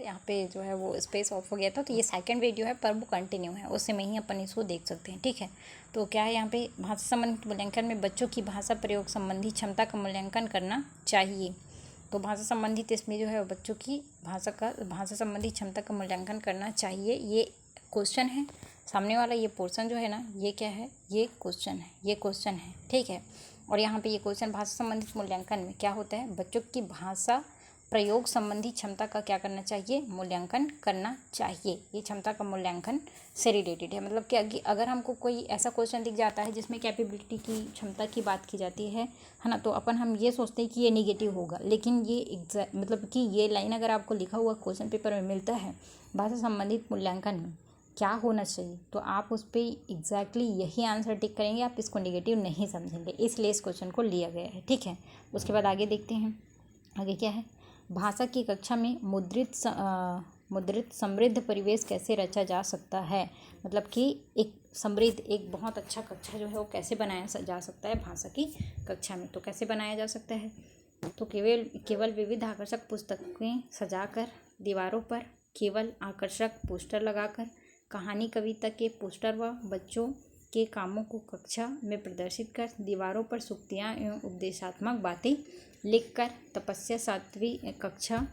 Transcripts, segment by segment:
यहाँ पे जो है वो स्पेस ऑफ हो गया था, तो ये सेकंड वीडियो है पर वो कंटिन्यू है, उससे में ही अपन इसको देख सकते हैं। ठीक है, तो क्या है यहाँ पे भाषा संबंधित मूल्यांकन में बच्चों की भाषा प्रयोग संबंधी क्षमता का मूल्यांकन करना चाहिए। तो भाषा संबंधित इसमें जो है बच्चों की भाषा संबंधी क्षमता का मूल्यांकन करना चाहिए, ये क्वेश्चन है। सामने वाला ये पोर्शन जो है ना, ये क्या है, ये क्वेश्चन है। ठीक है, और यहाँ पे ये क्वेश्चन भाषा संबंधित मूल्यांकन में क्या होता है, बच्चों की भाषा प्रयोग संबंधी क्षमता का क्या करना चाहिए, मूल्यांकन करना चाहिए। ये क्षमता का मूल्यांकन से रिलेटेड है। मतलब कि अगर हमको कोई ऐसा क्वेश्चन दिख जाता है जिसमें कैपेबिलिटी की क्षमता की बात की जाती है ना, तो हम ये सोचते हैं कि ये नेगेटिव होगा, लेकिन ये मतलब कि ये लाइन अगर आपको लिखा हुआ क्वेश्चन पेपर में मिलता है भाषा संबंधित मूल्यांकन में क्या होना चाहिए, तो आप उस पर एग्जैक्टली यही आंसर टिक करेंगे, आप इसको नेगेटिव नहीं समझेंगे, इसलिए इस क्वेश्चन को लिया गया है। ठीक है, उसके बाद आगे देखते हैं, आगे क्या है, भाषा की कक्षा में मुद्रित समृद्ध परिवेश कैसे रचा जा सकता है। मतलब कि एक समृद्ध, एक बहुत अच्छा कक्षा जो है वो कैसे बनाया जा सकता है भाषा की कक्षा में। तो कैसे बनाया जा सकता है, तो केवल विविध आकर्षक पुस्तकें सजाकर, दीवारों पर केवल आकर्षक पोस्टर लगाकर, कहानी कविता के पोस्टर व बच्चों के कामों को कक्षा में प्रदर्शित कर, दीवारों पर सूक्तियाँ एवं उपदेशात्मक बातें लिखकर, तपस्या सातवीं कक्षा,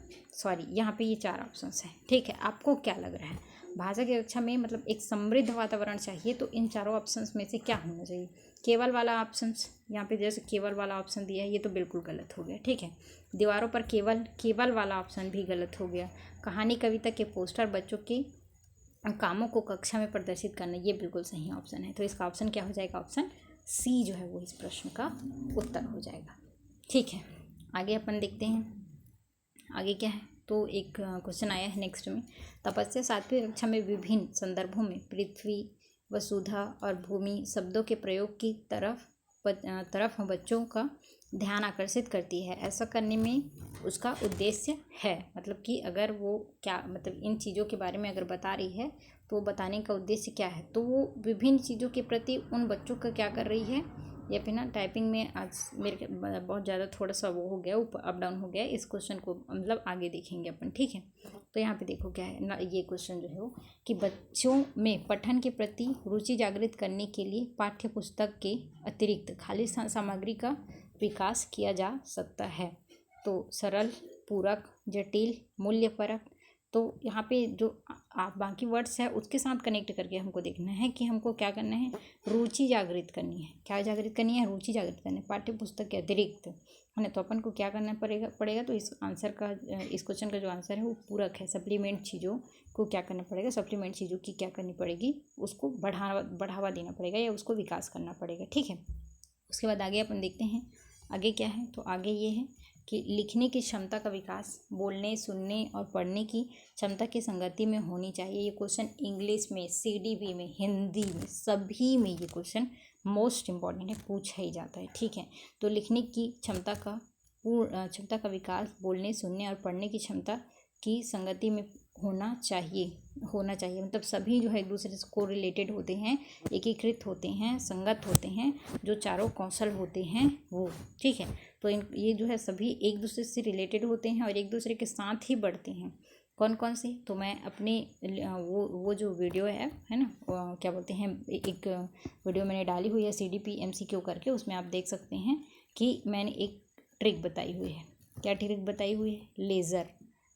यहाँ पे ये 4 ऑप्शंस हैं। ठीक है, आपको क्या लग रहा है भाषा की कक्षा में मतलब एक समृद्ध वातावरण चाहिए, तो इन चारों ऑप्शंस में से क्या होना चाहिए। केवल वाला ऑप्शंस, यहाँ पे जैसे केवल वाला ऑप्शन दिया है ये तो बिल्कुल गलत हो गया। ठीक है, दीवारों पर केवल वाला ऑप्शन भी गलत हो गया। कहानी कविता के पोस्टर बच्चों के कामों को कक्षा में प्रदर्शित करना, ये बिल्कुल सही ऑप्शन है। तो इसका ऑप्शन क्या हो जाएगा, ऑप्शन सी जो है वो इस प्रश्न का उत्तर हो जाएगा। ठीक है, आगे अपन देखते हैं, आगे क्या है, तो एक क्वेश्चन आया है नेक्स्ट में, तपस्या सातवीं कक्षा में विभिन्न संदर्भों में पृथ्वी, वसुधा और भूमि शब्दों के प्रयोग की तरफ बच्चों का ध्यान आकर्षित करती है। ऐसा करने में उसका उद्देश्य है, मतलब कि अगर वो क्या मतलब इन चीज़ों के बारे में अगर बता रही है तो बताने का उद्देश्य क्या है, तो वो विभिन्न चीज़ों के प्रति उन बच्चों का क्या कर रही है। या फिर ना टाइपिंग में आज मेरे बहुत ज़्यादा थोड़ा सा वो हो गया, ऊपर अप डाउन हो गया, इस क्वेश्चन को मतलब आगे देखेंगे अपन। ठीक है, तो यहाँ पे देखो क्या है ना, ये क्वेश्चन जो है वो कि बच्चों में पठन के प्रति रुचि जागृत करने के लिए पाठ्य पुस्तक के अतिरिक्त खाली सामग्री का विकास किया जा सकता है। तो सरल, पूरक, जटिल, मूल्यपरक, तो यहाँ पे जो आप बाकी वर्ड्स है उसके साथ कनेक्ट करके हमको देखना है कि हमको क्या करना है, रुचि जागृत करनी है। क्या जागृत करनी है, रुचि जागृत करनी है पाठ्य पुस्तक के अतिरिक्त, है ना। तो अपन को क्या करना पड़ेगा, तो इस क्वेश्चन का जो आंसर है वो पूरक है। सप्लीमेंट चीज़ों को क्या करना पड़ेगा, सप्लीमेंट चीज़ों की क्या करनी पड़ेगी, उसको बढ़ावा देना पड़ेगा या उसको विकास करना पड़ेगा। ठीक है, उसके बाद आगे अपन देखते हैं, आगे क्या है, तो आगे ये है कि लिखने की क्षमता का विकास बोलने, सुनने और पढ़ने की क्षमता की संगति में होनी चाहिए। ये क्वेश्चन इंग्लिश में, सीडीपी में, हिंदी में, सभी में ये क्वेश्चन मोस्ट इम्पॉर्टेंट है, पूछा ही जाता है। ठीक है, तो लिखने की क्षमता का विकास बोलने, सुनने और पढ़ने की क्षमता की संगति में होना चाहिए मतलब सभी जो है एक दूसरे से को रिलेटेड होते हैं, एकीकृत होते हैं, संगत होते हैं, जो चारों कौशल होते हैं वो। ठीक है, तो ये जो है सभी एक दूसरे से रिलेटेड होते हैं और एक दूसरे के साथ ही बढ़ते हैं। कौन कौन से, तो मैं अपने वो जो वीडियो है ना, क्या बोलते हैं, एक वीडियो मैंने डाली हुई है CDP MCQ करके, उसमें आप देख सकते हैं कि मैंने एक ट्रिक बताई हुई है। क्या ट्रिक बताई हुई है,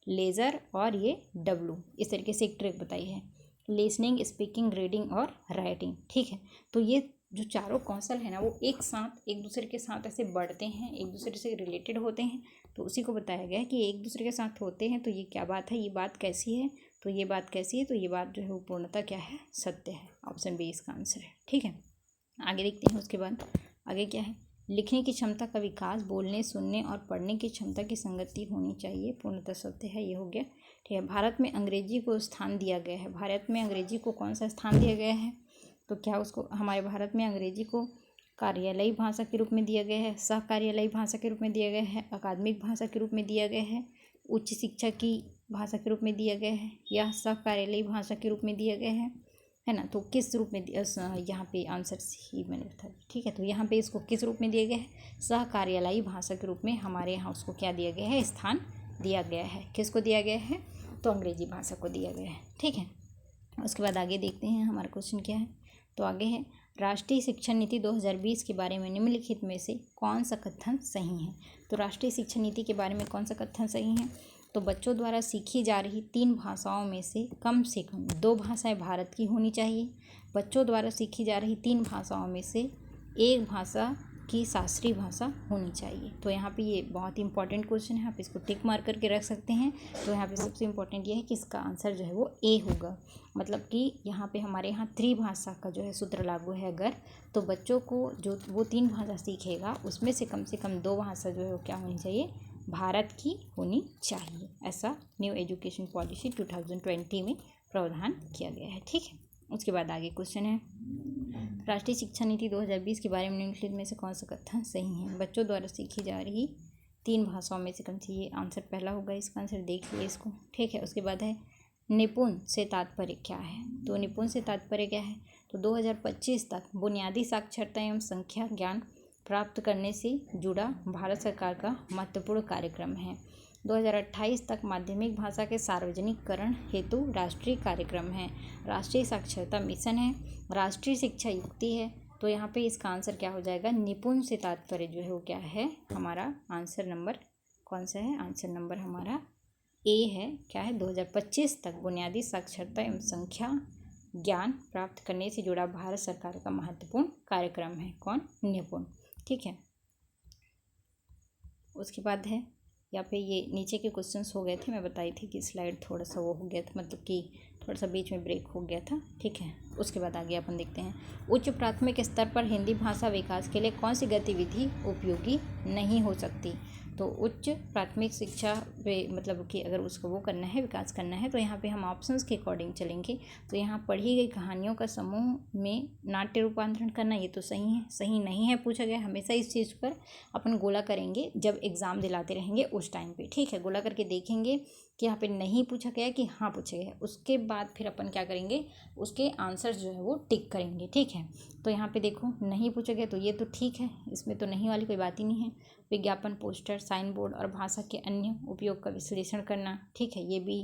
लेज़र और ये W, इस तरीके से एक ट्रिक बताई है, लिसनिंग, स्पीकिंग, रीडिंग और राइटिंग। ठीक है, तो ये जो चारों कौशल है ना वो एक साथ एक दूसरे के साथ ऐसे बढ़ते हैं, एक दूसरे से रिलेटेड होते हैं। तो उसी को बताया गया है कि एक दूसरे के साथ होते हैं, तो ये क्या बात है, ये बात कैसी है, तो ये बात कैसी है, तो ये बात जो है वो पूर्णतः क्या है, सत्य है। ऑप्शन बी इसका आंसर है। ठीक है, आगे देखते हैं, उसके बाद आगे क्या है, लिखने की क्षमता का विकास बोलने, सुनने और पढ़ने की क्षमता की संगति होनी चाहिए, पूर्णतः सत्य है, ये हो गया। ठीक है, भारत में अंग्रेजी को स्थान दिया गया है। भारत में अंग्रेजी को कौन सा स्थान दिया गया है, तो क्या उसको हमारे भारत में अंग्रेजी को कार्यालयी भाषा के रूप में दिया गया है, सह कार्यालयी भाषा के रूप में दिया गया है, अकादमिक भाषा के रूप में दिया गया है, उच्च शिक्षा की भाषा के रूप में दिया गया है, या सह कार्यालयी भाषा के रूप में दिया गया है ना। तो किस रूप में यहाँ पे आंसर ही मैंने बताया। ठीक है, तो यहाँ पे इसको किस रूप में दिया गया है, सह कार्यालयी भाषा के रूप में हमारे यहाँ उसको क्या दिया गया है, स्थान दिया गया है। किसको दिया गया है, तो अंग्रेजी भाषा को दिया गया है। ठीक है, उसके बाद आगे देखते हैं हमारा क्वेश्चन क्या है। तो आगे है, राष्ट्रीय शिक्षा नीति 2020 के बारे में निम्नलिखित में से कौन सा कथन सही है। तो राष्ट्रीय शिक्षा नीति के बारे में कौन सा कथन सही है। तो बच्चों द्वारा सीखी जा रही 3 भाषाओं में से कम 2 भाषाएं भारत की होनी चाहिए। बच्चों द्वारा सीखी जा रही 3 भाषाओं में से 1 भाषा की शास्त्रीय भाषा होनी चाहिए। तो यहाँ पे ये बहुत ही इंपॉर्टेंट क्वेश्चन है, आप इसको टिक मार करके रख सकते हैं। तो यहाँ पे सबसे इम्पोर्टेंट ये है कि इसका आंसर जो है वो ए होगा। मतलब कि यहाँ पे हमारे यहाँ त्रिभाषा का जो है सूत्र लागू है अगर, तो बच्चों को जो वो 3 भाषा सीखेगा उसमें से कम 2 भाषा जो है वो क्या होनी चाहिए, भारत की होनी चाहिए। ऐसा न्यू एजुकेशन पॉलिसी 2020 में प्रावधान किया गया है। ठीक है, उसके बाद आगे क्वेश्चन है, राष्ट्रीय शिक्षा नीति 2020 के बारे में निम्नलिखित में से कौन सा कथन सही है। बच्चों द्वारा सीखी जा रही 3 भाषाओं में से कौन सी, ये आंसर पहला होगा, इसका आंसर देख लिए इसको। ठीक है, उसके बाद है निपुण से तात्पर्य क्या है। तो निपुण से तात्पर्य क्या है, तो 2025 तक बुनियादी साक्षरता एवं संख्या ज्ञान प्राप्त करने से जुड़ा भारत सरकार का महत्वपूर्ण कार्यक्रम है। 2028 तक माध्यमिक भाषा के सार्वजनिकरण हेतु राष्ट्रीय कार्यक्रम है। राष्ट्रीय साक्षरता मिशन है। राष्ट्रीय शिक्षा युक्ति है। तो यहाँ पे इसका आंसर क्या हो जाएगा, निपुण से तात्पर्य जो है वो क्या है, हमारा आंसर नंबर कौन सा है, आंसर नंबर हमारा ए है। क्या है, 2025 तक बुनियादी साक्षरता एवं संख्या ज्ञान प्राप्त करने से जुड़ा भारत सरकार का महत्वपूर्ण कार्यक्रम है। कौन, निपुण। ठीक है, उसके बाद है यहाँ पे ये नीचे के क्वेश्चंस हो गए थे, मैं बताई थी कि स्लाइड थोड़ा सा वो हो गया था, मतलब कि थोड़ा सा बीच में ब्रेक हो गया था। ठीक है, उसके बाद आगे अपन देखते हैं, उच्च प्राथमिक स्तर पर हिंदी भाषा विकास के लिए कौन सी गतिविधि उपयोगी नहीं हो सकती। तो उच्च प्राथमिक शिक्षा पे मतलब कि अगर उसको वो करना है, विकास करना है, तो यहाँ पे हम ऑप्शंस के अकॉर्डिंग चलेंगे। तो यहाँ पढ़ी गई कहानियों का समूह में नाट्य रूपांतरण करना, ये तो सही है। सही नहीं है पूछा गया, हमेशा इस चीज़ पर अपन गोला करेंगे जब एग्ज़ाम दिलाते रहेंगे उस टाइम पे। ठीक है, गोला करके देखेंगे कि यहाँ पे नहीं पूछा गया कि हाँ पूछा गया, उसके बाद फिर अपन क्या करेंगे, उसके आंसर जो है वो टिक करेंगे। ठीक है, तो यहाँ पे देखो नहीं पूछा गया तो ये तो ठीक है, इसमें तो नहीं वाली कोई बात ही नहीं है। विज्ञापन, पोस्टर, साइन बोर्ड और भाषा के अन्य उपयोग का विश्लेषण करना, ठीक है, ये भी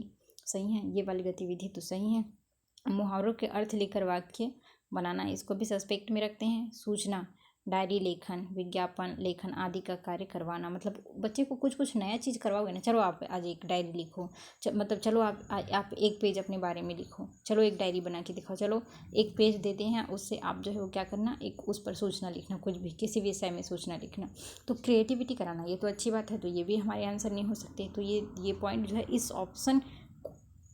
सही है, ये वाली गतिविधि तो सही है। मुहावरों के अर्थ लेकर वाक्य बनाना, इसको भी सस्पेक्ट में रखते हैं। सूचना, डायरी लेखन, विज्ञापन लेखन आदि का कार्य करवाना, मतलब बच्चे को कुछ कुछ नया चीज़ करवाओगे ना, चलो आप आज एक डायरी लिखो, मतलब चलो आप एक पेज अपने बारे में लिखो, चलो एक डायरी बना के दिखाओ, चलो एक पेज देते हैं, उससे आप जो है वो क्या करना, एक उस पर सूचना लिखना, कुछ भी किसी विषय में सूचना लिखना, तो क्रिएटिविटी कराना, ये तो अच्छी बात है। तो ये भी हमारे आंसर नहीं हो सकते। तो ये पॉइंट जो है इस ऑप्शन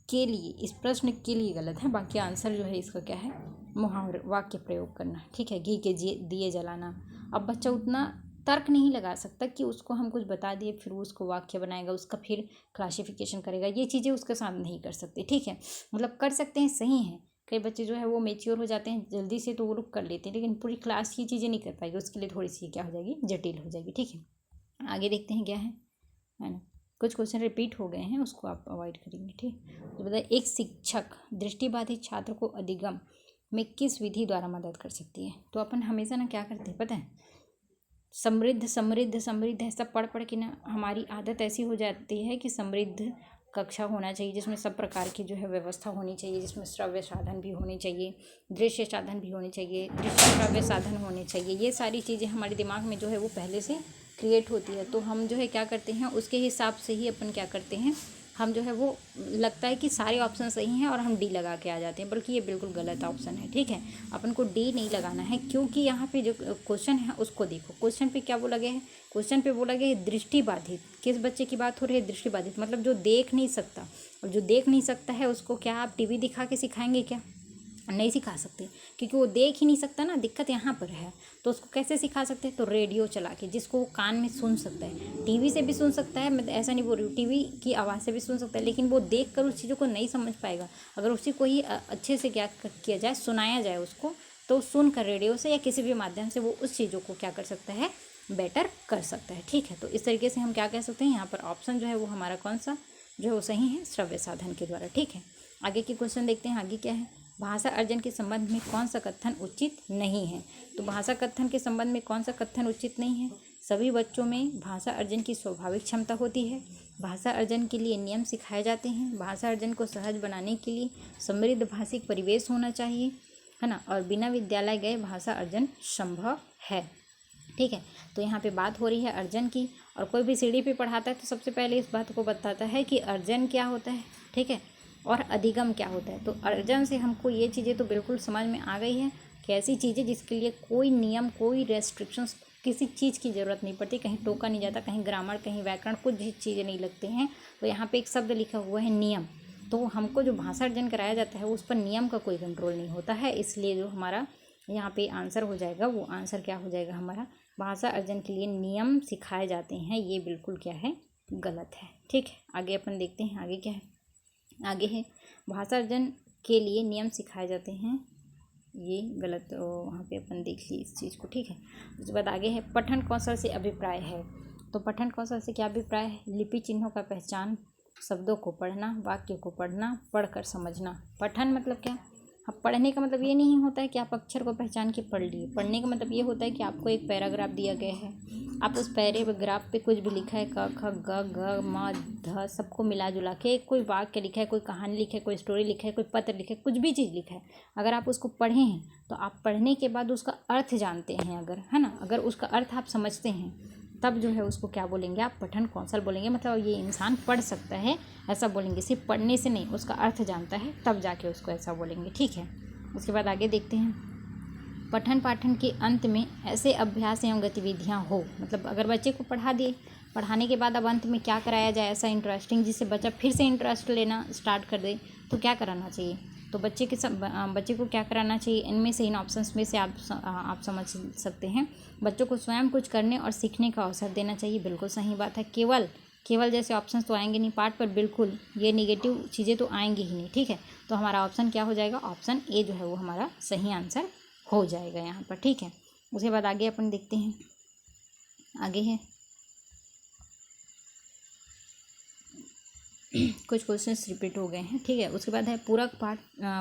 के लिए, इस प्रश्न के लिए गलत है। बाकी आंसर जो है इसका क्या है, मुहावरे, वाक्य प्रयोग करना। ठीक है, घी के दिए जलाना, अब बच्चा उतना तर्क नहीं लगा सकता कि उसको हम कुछ बता दिए फिर उसको वाक्य बनाएगा, उसका फिर क्लासिफिकेशन करेगा, ये चीज़ें उसके साथ नहीं कर सकते। ठीक है, मतलब कर सकते हैं, सही है, कई बच्चे जो है वो मेच्योर हो जाते हैं जल्दी से, तो वो लोग कर लेते हैं, लेकिन पूरी क्लास की चीज़ें नहीं कर पाएगी, उसके लिए थोड़ी सी क्या हो जाएगी, जटिल हो जाएगी। ठीक है, आगे देखते हैं क्या है ना, कुछ क्वेश्चन रिपीट हो गए हैं, उसको आप अवॉइड करेंगे। ठीक, तो बताइए, एक शिक्षक दृष्टिबाधित छात्र को अधिगम में किस विधि द्वारा मदद कर सकती है। तो अपन हमेशा ना क्या करते हैं पता है, समृद्ध समृद्ध समृद्ध ऐसा पढ़ पढ़ के ना हमारी आदत ऐसी हो जाती है कि समृद्ध कक्षा होना चाहिए, जिसमें सब प्रकार की जो है व्यवस्था होनी चाहिए, जिसमें श्रव्य साधन भी होने चाहिए, दृश्य साधन भी होने चाहिए, दृश्य श्रव्य साधन होने चाहिए, ये सारी चीज़ें हमारे दिमाग में जो है वो पहले से क्रिएट होती है। तो हम जो है क्या करते हैं, उसके हिसाब से ही अपन क्या करते हैं, हम जो है वो लगता है कि सारे ऑप्शन सही हैं और हम डी लगा के आ जाते हैं, बल्कि ये बिल्कुल गलत ऑप्शन है। ठीक है, अपन को डी नहीं लगाना है, क्योंकि यहाँ पे जो क्वेश्चन है उसको देखो, क्वेश्चन पे क्या बोला गया है, क्वेश्चन पे बोला गया है दृष्टिबाधित, किस बच्चे की बात हो रही है, दृष्टिबाधित, मतलब जो देख नहीं सकता। और जो देख नहीं सकता है उसको क्या आप टीवी दिखा के सिखाएंगे, क्या नहीं सिखा सकते, क्योंकि वो देख ही नहीं सकता ना, दिक्कत यहाँ पर है। तो उसको कैसे सिखा सकते हैं, तो रेडियो चला के, जिसको वो कान में सुन सकता है, टीवी से भी सुन सकता है, मैं ऐसा नहीं बोल रही हूँ, टीवी की आवाज़ से भी सुन सकता है, लेकिन वो देख कर उस चीज़ों को नहीं समझ पाएगा। अगर उसी को ही अच्छे से क्या किया जाए, सुनाया जाए उसको, तो सुनकर रेडियो से या किसी भी माध्यम से वो उस चीज़ों को क्या कर सकता है, बेटर कर सकता है। ठीक है, तो इस तरीके से हम क्या कह सकते हैं, यहाँ पर ऑप्शन जो है वो हमारा कौन सा जो है वो सही है, श्रव्य साधन के द्वारा। ठीक है, आगे की क्वेश्चन देखते हैं, आगे क्या है, भाषा अर्जन के संबंध में कौन सा कथन उचित नहीं है। तो भाषा कथन के संबंध में कौन सा कथन उचित नहीं है, सभी बच्चों में भाषा अर्जन की स्वाभाविक क्षमता होती है, भाषा अर्जन के लिए नियम सिखाए जाते हैं। भाषा अर्जन को सहज बनाने के लिए समृद्ध भाषिक परिवेश होना चाहिए, है ना, और बिना विद्यालय गए भाषा अर्जन संभव है। ठीक है, तो यहाँ पे बात हो रही है अर्जन की, और कोई भी सीढ़ी पे पढ़ाता है तो सबसे पहले इस बात को बताता है कि अर्जन क्या होता है, ठीक है, और अधिगम क्या होता है। तो अर्जन से हमको ये चीज़ें तो बिल्कुल समझ में आ गई है कि ऐसी चीज़ें जिसके लिए कोई नियम, कोई रेस्ट्रिक्शंस, किसी चीज़ की ज़रूरत नहीं पड़ती, कहीं टोका नहीं जाता, कहीं ग्रामर, कहीं व्याकरण, कुछ भी चीज़ें नहीं लगते हैं। तो यहाँ पे एक शब्द लिखा हुआ है नियम, तो हमको जो भाषा अर्जन कराया जाता है उस पर नियम का कोई कंट्रोल नहीं होता है, इसलिए जो हमारा यहाँ पे आंसर हो जाएगा, वो आंसर क्या हो जाएगा हमारा, भाषा अर्जन के लिए नियम सिखाए जाते हैं, ये बिल्कुल क्या है, गलत है। ठीक है, आगे अपन देखते हैं आगे क्या है। आगे है भाषा अर्जन के लिए नियम सिखाए जाते हैं, ये गलत, वहाँ पे अपन देख ली इस चीज़ को। ठीक है, उसके बाद आगे है पठन कौशल से अभिप्राय है। तो पठन कौशल से क्या अभिप्राय है, लिपि चिन्हों का पहचान, शब्दों को पढ़ना, वाक्य को पढ़ना, पढ़कर समझना। पठन मतलब क्या, अब पढ़ने का मतलब ये नहीं होता है कि आप अक्षर को पहचान के पढ़ लिए। पढ़ने का मतलब ये होता है कि आपको एक पैराग्राफ दिया गया है, आप उस पैराग्राफ पे कुछ भी लिखा है, क ख ग घ म ध सबको मिला जुला के कोई वाक्य लिखा है, कोई कहानी लिखा है, कोई स्टोरी लिखा है, कोई पत्र लिखा है, कुछ भी चीज़ लिखा है, अगर आप उसको पढ़े हैं तो आप पढ़ने के बाद उसका अर्थ जानते हैं, अगर, है ना, अगर उसका अर्थ आप समझते हैं तब जो है उसको क्या बोलेंगे आप, पठन कौशल बोलेंगे। मतलब ये इंसान पढ़ सकता है ऐसा बोलेंगे, सिर्फ पढ़ने से नहीं, उसका अर्थ जानता है तब जाके उसको ऐसा बोलेंगे। ठीक है, उसके बाद आगे देखते हैं। पठन पाठन के अंत में ऐसे अभ्यास एवं गतिविधियाँ हो, मतलब अगर बच्चे को पढ़ा दिए, पढ़ाने के बाद अब अंत में क्या कराया जाए ऐसा इंटरेस्टिंग, जिससे बच्चा फिर से इंटरेस्ट लेना स्टार्ट कर दे, तो क्या कराना चाहिए। तो बच्चे को क्या कराना चाहिए, इनमें से, इन ऑप्शंस में से आप समझ सकते हैं। बच्चों को स्वयं कुछ करने और सीखने का अवसर देना चाहिए, बिल्कुल सही बात है। केवल जैसे ऑप्शंस तो आएंगे नहीं पाठ पर, बिल्कुल ये निगेटिव चीज़ें तो आएंगी ही नहीं। ठीक है, तो हमारा ऑप्शन क्या हो जाएगा, ऑप्शन ए जो है वो हमारा सही आंसर हो जाएगा यहाँ पर। ठीक है, उसके बाद आगे अपन देखते हैं। आगे है कुछ क्वेश्चंस रिपीट हो गए हैं। ठीक है, उसके बाद है पूरक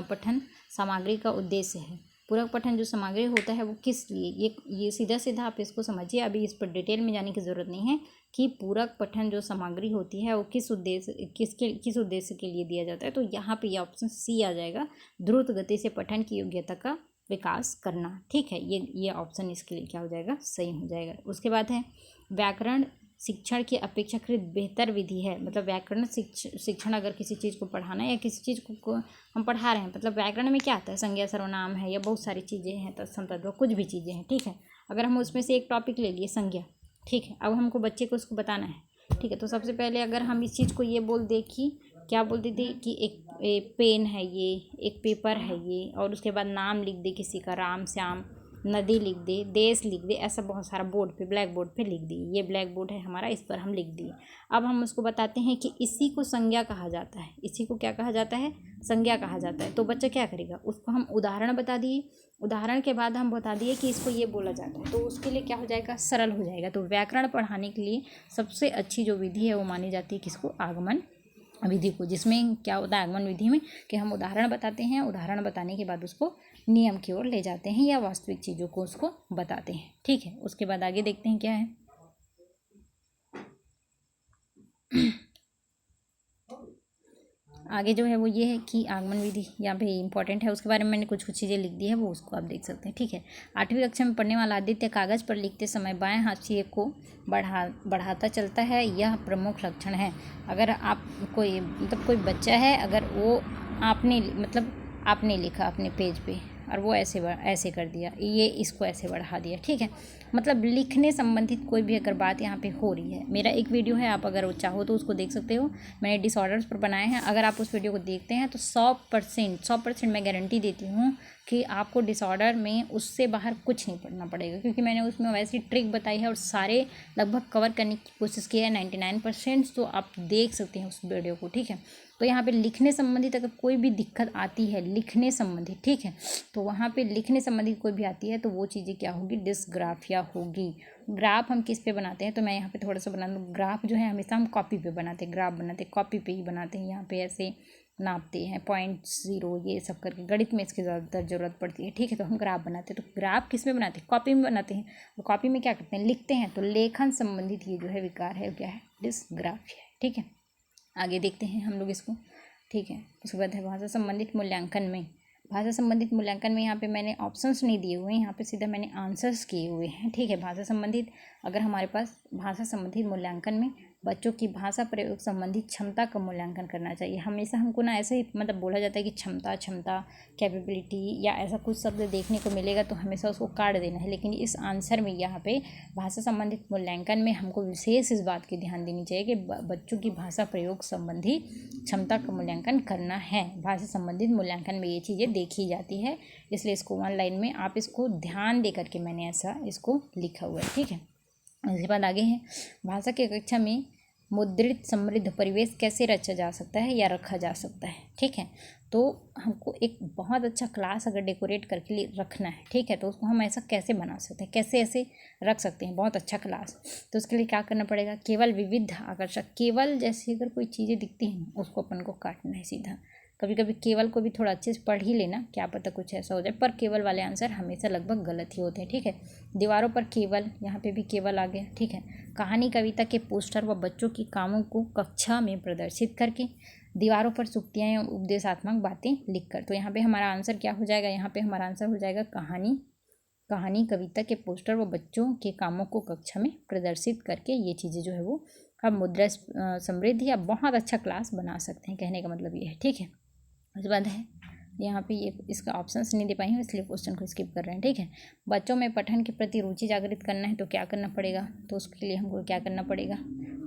पठन सामग्री का उद्देश्य है। पूरक पठन जो सामग्री होता है वो किस लिए, ये सीधा आप इसको समझिए, अभी इस पर डिटेल में जाने की ज़रूरत नहीं है कि पूरक पठन जो सामग्री होती है वो किस उद्देश्य के लिए दिया जाता है। तो यहाँ पे ये ऑप्शन सी आ जाएगा, द्रुत गति से पठन की योग्यता का विकास करना। ठीक है, ये ऑप्शन इसके लिए क्या हो जाएगा, सही हो जाएगा। उसके बाद है व्याकरण शिक्षण की अपेक्षाकृत बेहतर विधि है। मतलब व्याकरण शिक्षण अगर किसी चीज़ को पढ़ाना है या किसी चीज़ को हम पढ़ा रहे हैं, मतलब व्याकरण में क्या आता है, संज्ञा सर्वनाम है या बहुत सारी चीज़ें हैं, तत्सम तद्भव, कुछ भी चीज़ें हैं। ठीक है, अगर हम उसमें से एक टॉपिक ले लिए संज्ञा, ठीक है, अब हमको बच्चे को उसको बताना है। ठीक है, तो सबसे पहले अगर हम इस चीज़ को ये बोल दे कि क्या बोलते थे कि एक पेन है, ये एक पेपर है ये, और उसके बाद नाम लिख दे किसी का, राम श्याम, नदी लिख दे, देश लिख दे, ऐसा बहुत सारा बोर्ड पे, ब्लैक बोर्ड पे लिख दिए, ये ब्लैक बोर्ड है हमारा, इस पर हम लिख दिए। अब हम उसको बताते हैं कि इसी को संज्ञा कहा जाता है, इसी को क्या कहा जाता है, संज्ञा कहा जाता है। तो बच्चा क्या करेगा, उसको हम उदाहरण बता दिए, उदाहरण के बाद हम बता दिए कि इसको ये बोला जाता है, तो उसके लिए क्या हो जाएगा, सरल हो जाएगा। तो व्याकरण पढ़ाने के लिए सबसे अच्छी जो विधि है वो मानी जाती है किसको, आगमन विधि को, जिसमें क्या होता है आगमन विधि में कि हम उदाहरण बताते हैं, उदाहरण बताने के बाद उसको नियम की ओर ले जाते हैं या वास्तविक चीज़ों को उसको बताते हैं। ठीक है, उसके बाद आगे देखते हैं क्या है। आगे जो है वो ये है कि आगमन विधि यहाँ पे इंपॉर्टेंट है, उसके बारे में मैंने कुछ चीज़ें लिख दी है, वो उसको आप देख सकते हैं। ठीक है, 8वीं कक्षा में पढ़ने वाला आदित्य कागज़ पर लिखते समय बाएं हाशिए को बढ़ाता चलता है, यह प्रमुख लक्षण है। अगर आप कोई बच्चा है, अगर वो आपने लिखा अपने पेज पे और वो ऐसे कर दिया, ये इसको ऐसे बढ़ा दिया, ठीक है, मतलब लिखने संबंधित कोई भी अगर बात यहाँ पे हो रही है, मेरा एक वीडियो है, आप अगर चाहो तो उसको देख सकते हो, मैंने डिसऑर्डर्स पर बनाए हैं, अगर आप उस वीडियो को देखते हैं तो 100% मैं गारंटी देती हूँ कि आपको डिसऑर्डर में उससे बाहर कुछ नहीं पढ़ना पड़ेगा, क्योंकि मैंने उसमें वैसी ट्रिक बताई है और सारे लगभग कवर करने की कोशिश की है 99%, तो आप देख सकते हैं उस वीडियो को। ठीक है, तो यहाँ पे लिखने संबंधित अगर कोई भी दिक्कत आती है लिखने संबंधित, ठीक है, तो वहाँ पे लिखने संबंधित कोई भी आती है तो वो चीज़ें क्या होगी, डिस्ग्राफिया होगी। ग्राफ हम किस पे बनाते हैं, तो मैं यहाँ पे थोड़ा सा बना दूँ। ग्राफ जो है हमेशा हम कॉपी पे बनाते हैं, ग्राफ बनाते हैं कॉपी पे ही बनाते हैं, यहाँ पे ऐसे नापते हैं 0.0 ये सब करके, गणित में इसकी ज़्यादातर ज़रूरत पड़ती है। ठीक है, तो हम ग्राफ बनाते हैं, तो ग्राफ किस में बनाते हैं, कॉपी में बनाते हैं। तो कॉपी में क्या करते हैं, लिखते हैं, तो लेखन संबंधित ये जो है विकार है क्या है, डिस्ग्राफिया है। ठीक है, आगे देखते हैं हम लोग इसको। ठीक है, उसके बाद है भाषा संबंधित मूल्यांकन में। भाषा संबंधित मूल्यांकन में यहाँ पे मैंने ऑप्शंस नहीं दिए हुए हैं, यहाँ पे सीधा मैंने आंसर्स किए हुए हैं। ठीक है, भाषा संबंधित, अगर हमारे पास भाषा संबंधित मूल्यांकन में बच्चों की भाषा प्रयोग संबंधित क्षमता का मूल्यांकन करना चाहिए। हमेशा हमको ना ऐसे ही मतलब बोला जाता है कि क्षमता, कैपेबिलिटी या ऐसा कुछ शब्द देखने को मिलेगा तो हमेशा उसको काट देना है, लेकिन इस आंसर में यहाँ पे भाषा संबंधित मूल्यांकन में हमको विशेष इस बात की ध्यान देनी चाहिए कि बच्चों की भाषा प्रयोग संबंधी क्षमता का मूल्यांकन करना है। भाषा संबंधित मूल्यांकन में ये चीज़ें देखी जाती है, इसलिए इसको ऑनलाइन में आप इसको ध्यान दे करके मैंने ऐसा इसको लिखा हुआ है। ठीक है, उसके बाद आगे है भाषा की कक्षा में मुद्रित समृद्ध परिवेश कैसे रचा जा सकता है या रखा जा सकता है। ठीक है, तो हमको एक बहुत अच्छा क्लास अगर डेकोरेट करके लिए रखना है, ठीक है, तो उसको हम ऐसा कैसे बना सकते हैं, कैसे ऐसे रख सकते हैं बहुत अच्छा क्लास। तो उसके लिए क्या करना पड़ेगा, केवल विविध आकर्षक, केवल जैसे अगर कोई चीज़ें दिखती हैं उसको अपन को काटना है सीधा। कभी कभी केवल को भी थोड़ा अच्छे से पढ़ ही लेना, क्या पता कुछ ऐसा हो जाए, पर केवल वाले आंसर हमेशा लगभग गलत ही होते हैं। ठीक है, दीवारों पर केवल, यहाँ पे भी केवल आ गया। ठीक है, कहानी कविता के पोस्टर व बच्चों की कामों को कक्षा में प्रदर्शित करके, दीवारों पर सूक्तियाँ या उपदेशात्मक बातें लिखकर। तो यहाँ पे हमारा आंसर क्या हो जाएगा, यहाँ पे हमारा आंसर हो जाएगा कहानी कविता के पोस्टर व बच्चों के कामों को कक्षा में प्रदर्शित करके ये चीज़ें जो है वो हम मुद्रा समृद्धि या बहुत अच्छा क्लास बना सकते हैं, कहने का मतलब ये है। ठीक है, उसके बाद है यहाँ पे ये इसका ऑप्शंस नहीं दे पाई हूँ इसलिए क्वेश्चन को स्किप कर रहे हैं। ठीक है, बच्चों में पठन के प्रति रुचि जागृत करना है तो क्या करना पड़ेगा, तो उसके लिए हमको क्या करना पड़ेगा,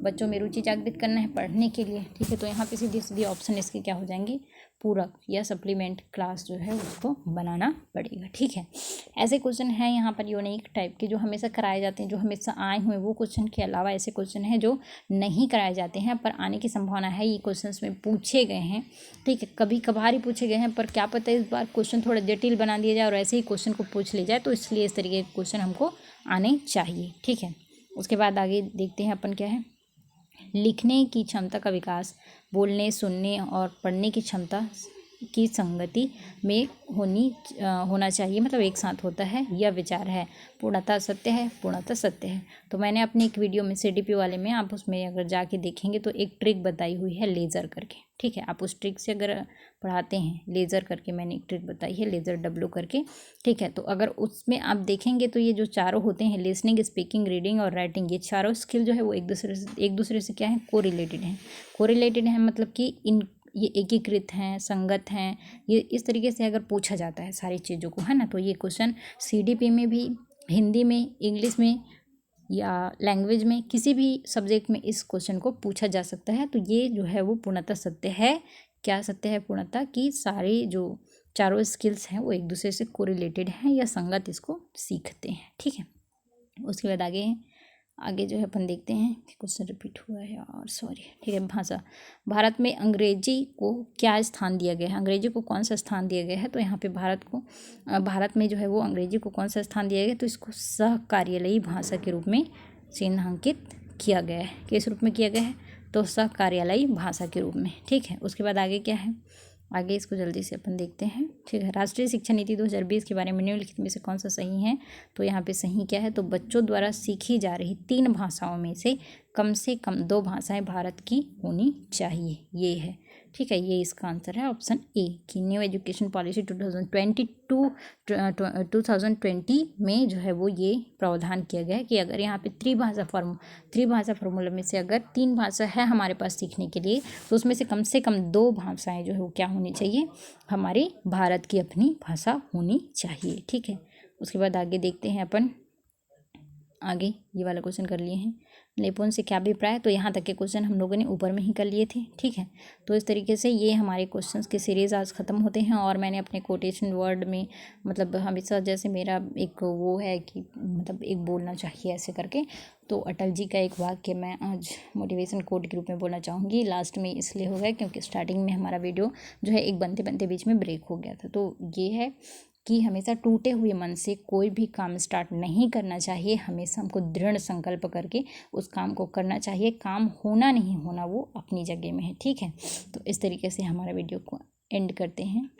बच्चों में रुचि जागृत करना है पढ़ने के लिए। ठीक है, तो यहाँ पे सीधी सीधी ऑप्शन इसके क्या हो जाएंगे, पूरक या सप्लीमेंट क्लास जो है उसको बनाना पड़ेगा। ठीक है, ऐसे क्वेश्चन हैं यहाँ पर यूनिक टाइप के जो हमेशा कराए जाते हैं, जो हमेशा आए हुए वो क्वेश्चन के अलावा ऐसे क्वेश्चन हैं जो नहीं कराए जाते हैं पर आने की संभावना है, ये क्वेश्चन में पूछे गए हैं। ठीक है, कभी कभार ही पूछे गए हैं, पर क्या पता इस बार क्वेश्चन थोड़ा जटिल बना दिया जाए और ऐसे ही क्वेश्चन को पूछ लिया जाए, तो इसलिए इस तरीके के क्वेश्चन हमको आने चाहिए। ठीक है, उसके बाद आगे देखते हैं अपन क्या है, लिखने की क्षमता का विकास बोलने, सुनने और पढ़ने की क्षमता की संगति में होना चाहिए, मतलब एक साथ होता है, यह विचार है। पूर्णतः सत्य है, पूर्णतः सत्य है। तो मैंने अपनी एक वीडियो में CDP वाले में, आप उसमें अगर जाके देखेंगे तो एक ट्रिक बताई हुई है लेज़र करके। ठीक है, आप उस ट्रिक से अगर पढ़ाते हैं, लेज़र करके मैंने एक ट्रिक बताई है, लेज़र W करके। ठीक है, तो अगर उसमें आप देखेंगे तो ये जो चारों होते हैं, लिसनिंग, स्पीकिंग, रीडिंग और राइटिंग, ये चारों स्किल जो है वो एक दूसरे से क्या है, कोरिलेटेड हैं, मतलब कि ये एकीकृत हैं, संगत हैं। ये इस तरीके से अगर पूछा जाता है सारी चीज़ों को, है ना, तो ये क्वेश्चन CDP में भी, हिंदी में, इंग्लिश में या लैंग्वेज में, किसी भी सब्जेक्ट में इस क्वेश्चन को पूछा जा सकता है। तो ये जो है वो पूर्णतः सत्य है। क्या सत्य है, पूर्णतः कि सारे जो चारों स्किल्स हैं वो एक दूसरे से कोरिलेटेड हैं या संगत इसको सीखते हैं। ठीक है, उसके बाद आगे जो है अपन देखते हैं कि क्वेश्चन रिपीट हुआ है और सॉरी। ठीक है, भाषा, भारत में अंग्रेजी को क्या स्थान दिया गया है, अंग्रेजी को कौन सा स्थान दिया गया है, तो यहाँ पे भारत में जो है वो अंग्रेजी को कौन सा स्थान दिया गया है, तो इसको सहकार्यालयी भाषा के रूप में चिन्हांकित किया गया है। किस रूप में किया गया है, तो सहकार्यालयी भाषा के रूप में। ठीक है, उसके बाद आगे क्या है, आगे इसको जल्दी से अपन देखते हैं। ठीक है, राष्ट्रीय शिक्षा नीति 2020 के बारे में निम्नलिखित में से कौन सा सही है, तो यहाँ पे सही क्या है, तो बच्चों द्वारा सीखी जा रही 3 भाषाओं में से कम 2 भाषाएं भारत की होनी चाहिए, ये है। ठीक है, ये इसका आंसर है ऑप्शन ए कि न्यू एजुकेशन पॉलिसी 2020 में जो है वो ये प्रावधान किया गया है कि अगर यहाँ पे त्रिभाषा फॉर्मूला में से अगर 3 भाषा है हमारे पास सीखने के लिए, तो उसमें से कम 2 भाषाएं जो है वो क्या होनी चाहिए, हमारी भारत की अपनी भाषा होनी चाहिए। ठीक है, उसके बाद आगे देखते हैं अपन, आगे ये वाला क्वेश्चन कर लिए हैं, निपुण से क्या अभिप्राय, तो यहाँ तक के क्वेश्चन हम लोगों ने ऊपर में ही कर लिए थे। ठीक है, तो इस तरीके से ये हमारे क्वेश्चंस के सीरीज़ आज ख़त्म होते हैं। और मैंने अपने कोटेशन वर्ड में, मतलब हमेशा जैसे मेरा एक वो है कि मतलब एक बोलना चाहिए ऐसे करके, तो अटल जी का एक वाक्य मैं आज मोटिवेशन कोट के रूप में बोलना चाहूँगी। लास्ट में इसलिए हो गया क्योंकि स्टार्टिंग में हमारा वीडियो जो है एक बनते बीच में ब्रेक हो गया था। तो ये है कि हमेशा टूटे हुए मन से कोई भी काम स्टार्ट नहीं करना चाहिए, हमेशा हमको दृढ़ संकल्प करके उस काम को करना चाहिए। काम होना नहीं होना वो अपनी जगह में है। ठीक है, तो इस तरीके से हमारा वीडियो को एंड करते हैं।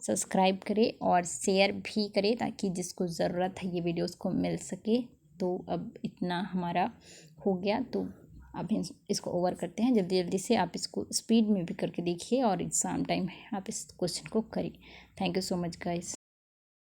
सब्सक्राइब करें और शेयर भी करें ताकि जिसको ज़रूरत है ये वीडियोस को मिल सके। तो अब इतना हमारा हो गया, तो आप इसको ओवर करते हैं। जल्दी जल्दी से आप इसको स्पीड में भी करके देखिए और एग्ज़ाम टाइम आप इस क्वेश्चन को करिए। Thank you so much guys.